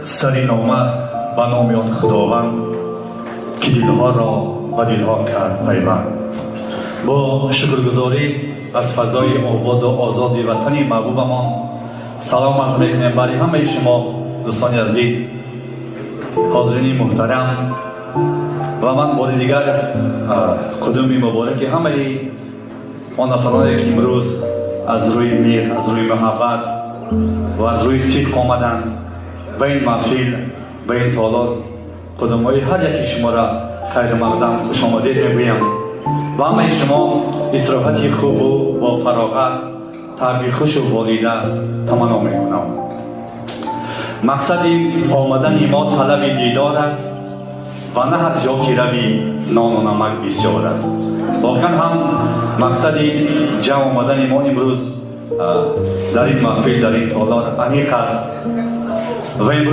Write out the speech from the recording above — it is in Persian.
سری نامه به نام آن خداوند که دلها را به دلها کرد پیوند. با شکرگزاری از فضای آباد و آزاد وطن محبوبمان سلام عرض میکنیم برای همه شما دوستان عزیز، حاضرین محترم، و من بار دیگر قدوم مبارک همه آن نفرانی که امروز از روی میر، از روی محبت و از روی صدق آمدند به این محفل، به این تالار، قدم‌های هر یکی شما را خیر مقدم خوش آمدید میگویم و همه شما استراحت خوب و با فراغت تعبیر خوش و بالیده تمنا میکنم. مقصد آمدن ما طلب دیدار است و نه هر جا که روی نان و نمک بسیار است. واقعا هم مقصد جمع آمدن ما امروز در این محفل، در این تالار عمیق است و امروز